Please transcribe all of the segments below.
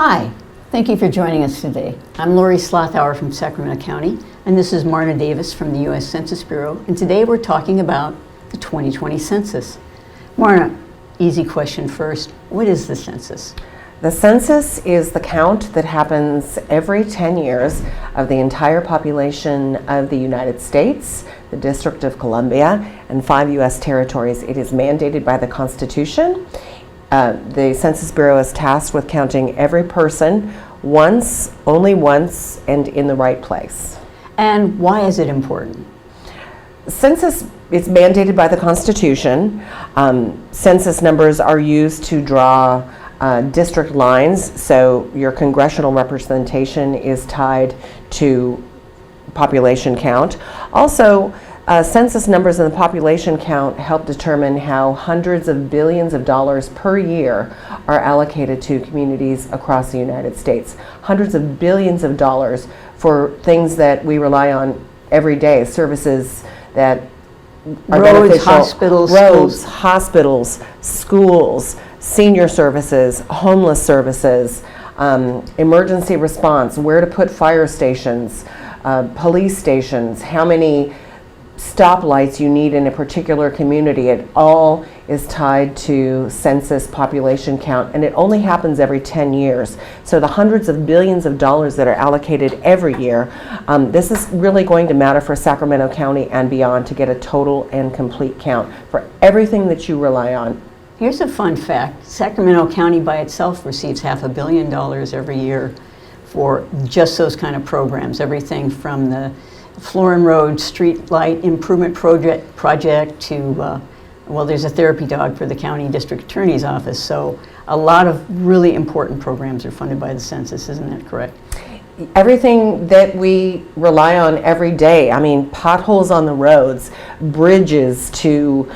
Hi, thank you for joining us today. I'm Lori Slothauer from Sacramento County, and this is Marna Davis from the U.S. Census Bureau, and today we're talking about the 2020 census. Marna, easy question first. What is the census? The census is the count that happens every 10 years of the entire population of the United States, the District of Columbia, and 5 U.S. territories. It is mandated by the Constitution. The Census Bureau is tasked with counting every person once, only once, and in the right place. And why is it important? Census is mandated by the Constitution. Census numbers are used to draw district lines, so your congressional representation is tied to population count. Also, census numbers and the population count help determine how hundreds of billions of dollars per year are allocated to communities across the United States. Hundreds of billions of dollars for things that we rely on every day, services that are Roads, beneficial. hospitals, Hospitals, schools, senior services, homeless services, emergency response, where to put fire stations, police stations, how many stoplights you need in a particular community. It all is tied to census population count, and it only happens every 10 years. So the hundreds of billions of dollars that are allocated every year, this is really going to matter for Sacramento County and beyond to get a total and complete count for everything that you rely on. Here's a fun fact. Sacramento County by itself receives $500 million every year for just those kind of programs, everything from the Florin Road Street Light Improvement Project to, well, there's a therapy dog for the County District Attorney's Office. So a lot of really important programs are funded by the census, isn't that correct? Everything that we rely on every day, I mean, potholes on the roads, bridges to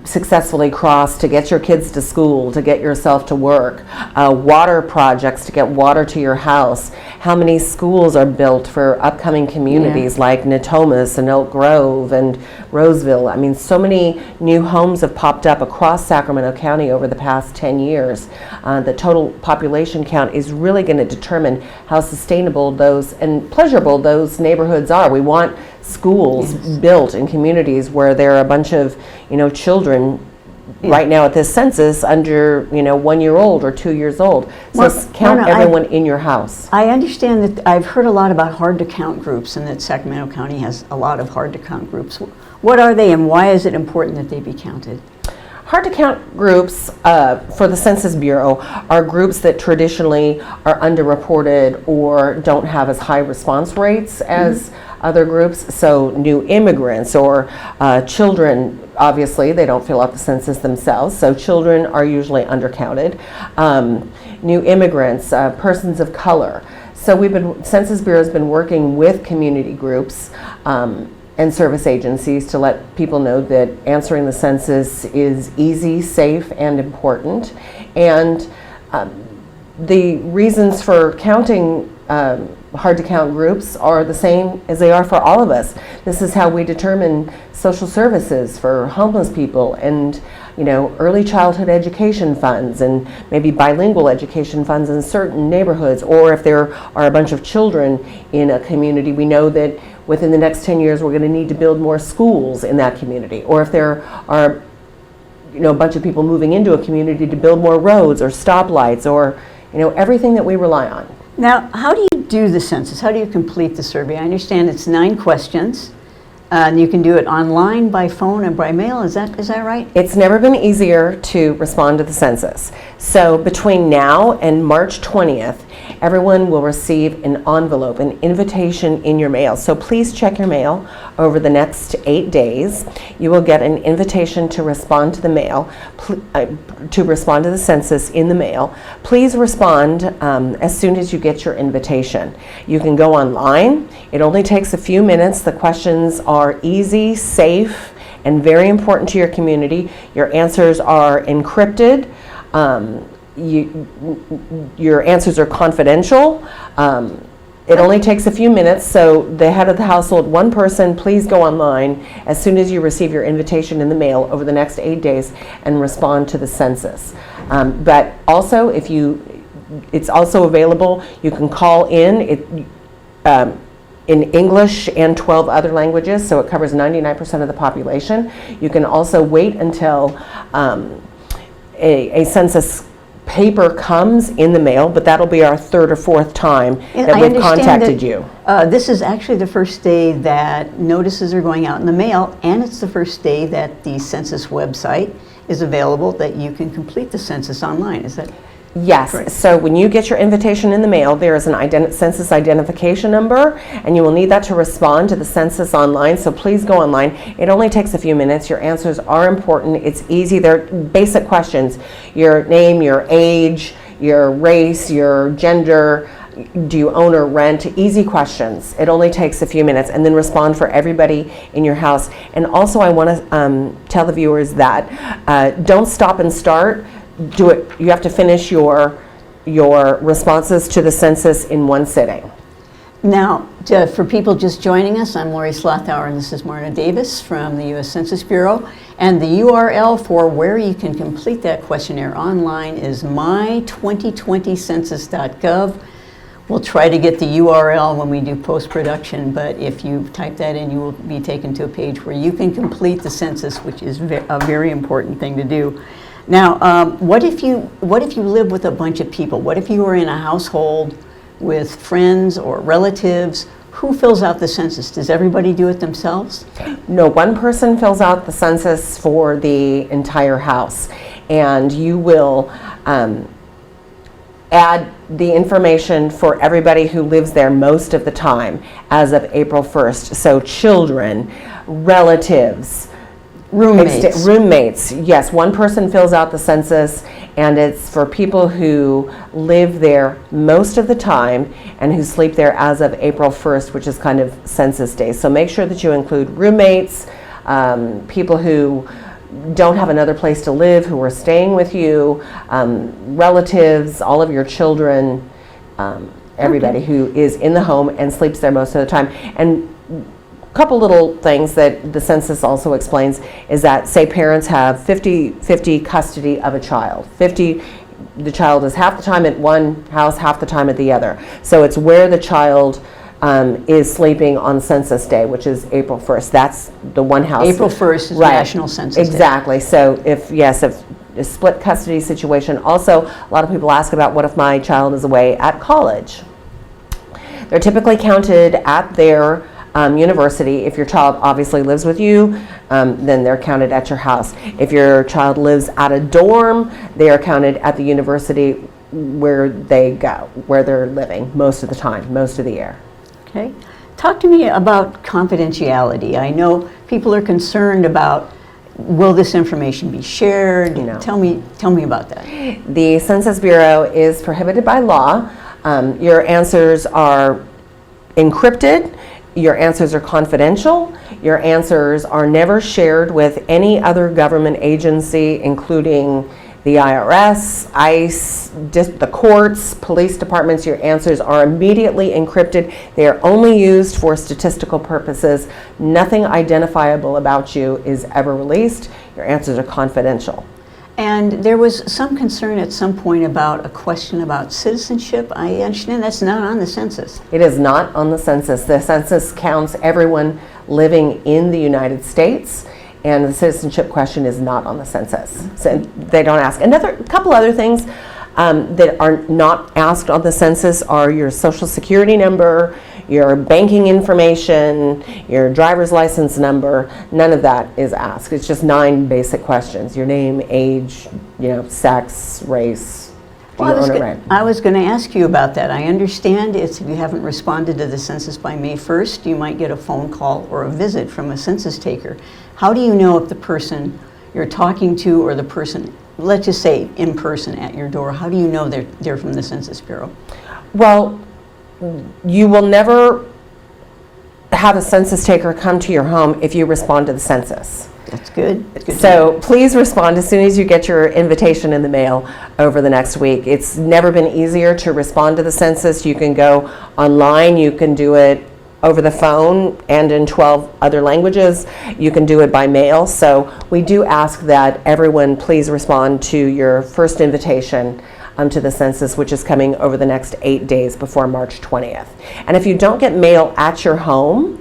successfully cross to get your kids to school, to get yourself to work, water projects to get water to your house. How many schools are built for upcoming communities like Natomas and Elk Grove and Roseville? I mean, so many new homes have popped up across Sacramento County over the past 10 years. The total population count is really going to determine how sustainable those and pleasurable those neighborhoods are. We want schools built in communities where there are a bunch of, children right now at this census under, 1 year old or 2 years old. So count everyone in your house. I understand that I've heard a lot about hard to count groups and that Sacramento County has a lot of hard to count groups. What are they and why is it important that they be counted? Hard to count groups for the Census Bureau are groups that traditionally are underreported or don't have as high response rates as other groups. So new immigrants or children, obviously they don't fill out the census themselves, so children are usually undercounted. New immigrants, persons of color. So Census Bureau has been working with community groups and service agencies to let people know that answering the census is easy, safe, and important. And the reasons for counting hard to count groups are the same as they are for all of us. This is how we determine social services for homeless people and early childhood education funds and maybe bilingual education funds in certain neighborhoods, or if there are a bunch of children in a community, we know that within the next 10 years we're going to need to build more schools in that community, or if there are a bunch of people moving into a community to build more roads or stoplights or everything that we rely on. Now, how do you do the census? How do you complete the survey? I understand it's 9 questions. And you can do it online, by phone, and by mail. Is that right? It's never been easier to respond to the census. So between now and March 20th, everyone will receive an envelope, an invitation in your mail. So please check your mail over the next 8 days. You will get an invitation to respond to the mail, to respond to the census in the mail. Please respond as soon as you get your invitation. You can go online. It only takes a few minutes. The questions are easy, safe, and very important to your community. Your answers are encrypted. Your answers are confidential. It only takes a few minutes, so the head of the household, one person, please go online as soon as you receive your invitation in the mail over the next 8 days and respond to the census. But also, if you it's also available. You can call in English and 12 other languages, so it covers 99% of the population. You can also wait until a census paper comes in the mail, but that'll be our third or fourth time that we've contacted you. This is actually the first day that notices are going out in the mail, and it's the first day that the census website is available, that you can complete the census online. Is that Yes. correct? So when you get your invitation in the mail, there is an census identification number, and you will need that to respond to the census online. So please go online. It only takes a few minutes. Your answers are important. It's easy. They're basic questions: your name, your age, your race, your gender. Do you own or rent? Easy questions. It only takes a few minutes, and then respond for everybody in your house. And also, I want to tell the viewers that don't stop and start. Do it. You have to finish your responses to the census in one sitting. Now, for people just joining us, I'm Lori Slothauer, and this is Marna Davis from the U.S. Census Bureau. And the URL for where you can complete that questionnaire online is my2020census.gov. We'll try to get the URL when we do post-production, but if you type that in, you will be taken to a page where you can complete the census, which is a very important thing to do. Now, what if you live with a bunch of people? What if you are in a household with friends or relatives? Who fills out the census? Does everybody do it themselves? No, one person fills out the census for the entire house, and you will add the information for everybody who lives there most of the time as of April 1st. So children, relatives, roommates. Yes, one person fills out the census, and it's for people who live there most of the time and who sleep there as of April 1st, which is kind of census day. So make sure that you include roommates, people who don't have another place to live, who are staying with you, relatives, all of your children, everybody who is in the home and sleeps there most of the time. And couple little things that the census also explains is that, say parents have 50-50 custody of a child. The child is half the time at one house, half the time at the other. So it's where the child is sleeping on census day, which is April 1st. That's the one house. April 1st is right. National Census Day. Exactly. So if a split custody situation. Also, a lot of people ask about, what if my child is away at college? They're typically counted at their university. If your child obviously lives with you, then they're counted at your house. If your child lives at a dorm, they are counted at the university where they go, where they're living most of the time, most of the year. Okay. Talk to me about confidentiality. I know people are concerned about, will this information be shared? No. Tell me about that. The Census Bureau is prohibited by law. Your answers are encrypted. Your answers are confidential. Your answers are never shared with any other government agency, including the IRS, ICE, the courts, police departments. Your answers are immediately encrypted. They are only used for statistical purposes. Nothing identifiable about you is ever released. Your answers are confidential. And there was some concern at some point about a question about citizenship. I understand that's not on the census. It is not on the census. The census counts everyone living in the United States, and the citizenship question is not on the census. So they don't ask. A couple other things that are not asked on the census are your social security number, your banking information, your driver's license number. None of that is asked. It's just 9 basic questions: your name, age, sex, race. I was going to ask you about that. I understand if you haven't responded to the census by May 1st, you might get a phone call or a visit from a census taker. How do you know if the person you're talking to, or the person, let's just say in person at your door, how do you know they're from the Census Bureau? Well, you will never have a census taker come to your home if you respond to the census. That's good. So please respond as soon as you get your invitation in the mail over the next week. It's never been easier to respond to the census. You can go online. You can do it over the phone and in 12 other languages. You can do it by mail. So we do ask that everyone please respond to your first invitation to the census, which is coming over the next 8 days before March 20th. And if you don't get mail at your home,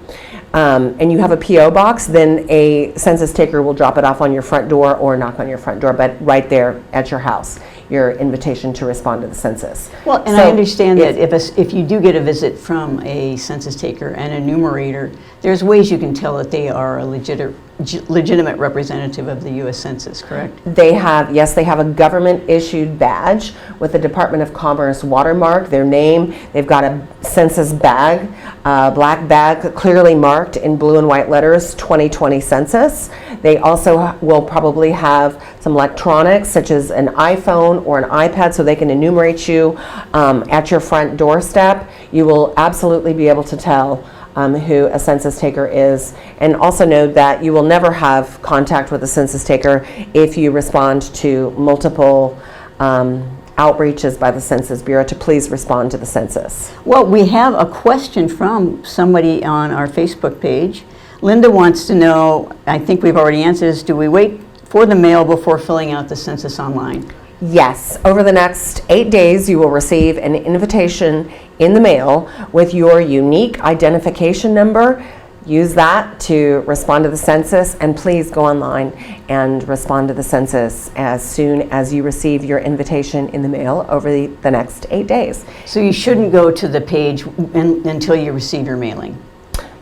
and you have a P.O. box, then a census taker will drop it off on your front door or knock on your front door, but right there at your house, your invitation to respond to the census. Well, and I understand that if you do get a visit from a census taker and enumerator, there's ways you can tell that they are a legitimate representative of the U.S. Census, correct? They have, yes, they have a government-issued badge with the Department of Commerce watermark, their name. They've got a census bag, black bag, clearly marked in blue and white letters, 2020 Census. They also will probably have some electronics, such as an iPhone or an iPad, so they can enumerate you at your front doorstep. You will absolutely be able to tell who a census taker is, and also know that you will never have contact with a census taker if you respond to multiple outreaches by the Census Bureau to please respond to the census. Well, we have a question from somebody on our Facebook page. Linda wants to know, I think we've already answered this, do we wait for the mail before filling out the census online? Yes, over the next 8 days, you will receive an invitation in the mail with your unique identification number. Use that to respond to the census, and please go online and respond to the census as soon as you receive your invitation in the mail over the next 8 days. So you shouldn't go to the page until you receive your mailing?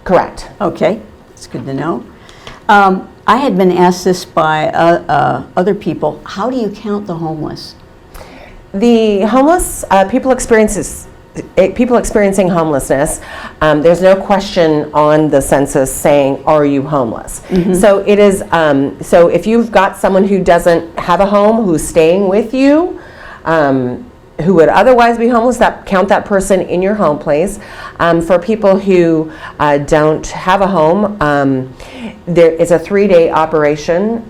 Correct. Okay, that's good to know. I had been asked this by other people. How do you count the homeless? The homeless, people experiencing homelessness, there's no question on the census saying, are you homeless? Mm-hmm. So it is, so if you've got someone who doesn't have a home, who's staying with you, who would otherwise be homeless, count that person in your home place. For people who don't have a home, there is a 3-day operation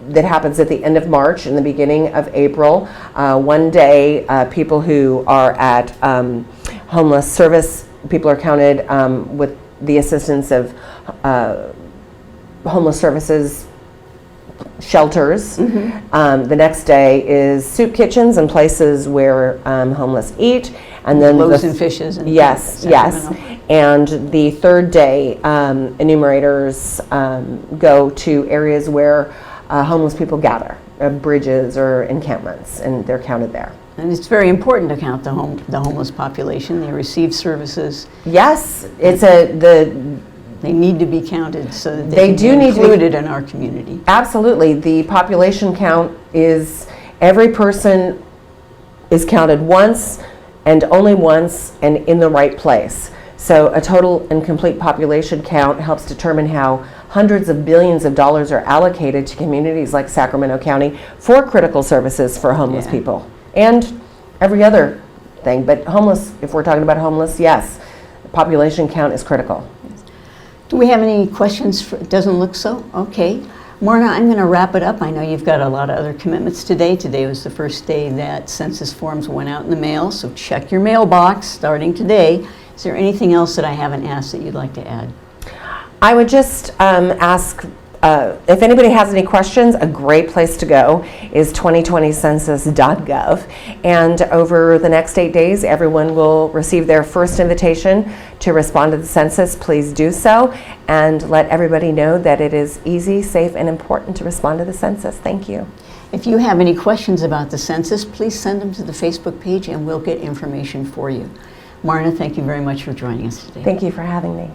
that happens at the end of March and the beginning of April. One day, people who are at homeless service, people are counted with the assistance of homeless services shelters. Mm-hmm. The next day is soup kitchens and places where homeless eat. And then loaves and fishes. And yes. And the third day, enumerators go to areas where homeless people gather, bridges or encampments, and they're counted there. And it's very important to count the homeless population. They receive services. Yes, they need to be counted so that they do need to be included in our community. Absolutely. The population count is every person is counted once and only once and in the right place. So a total and complete population count helps determine how hundreds of billions of dollars are allocated to communities like Sacramento County for critical services for homeless people and every other thing. But homeless, if we're talking about homeless, yes, the population count is critical. Do we have any questions? It doesn't look so. Okay. Marna, I'm going to wrap it up. I know you've got a lot of other commitments today. Today was the first day that census forms went out in the mail, so check your mailbox starting today. Is there anything else that I haven't asked that you'd like to add? I would just ask if anybody has any questions, a great place to go is 2020census.gov. And over the next 8 days, everyone will receive their first invitation to respond to the census. Please do so, and let everybody know that it is easy, safe, and important to respond to the census. Thank you. If you have any questions about the census, please send them to the Facebook page and we'll get information for you. Marna, thank you very much for joining us today. Thank you for having me.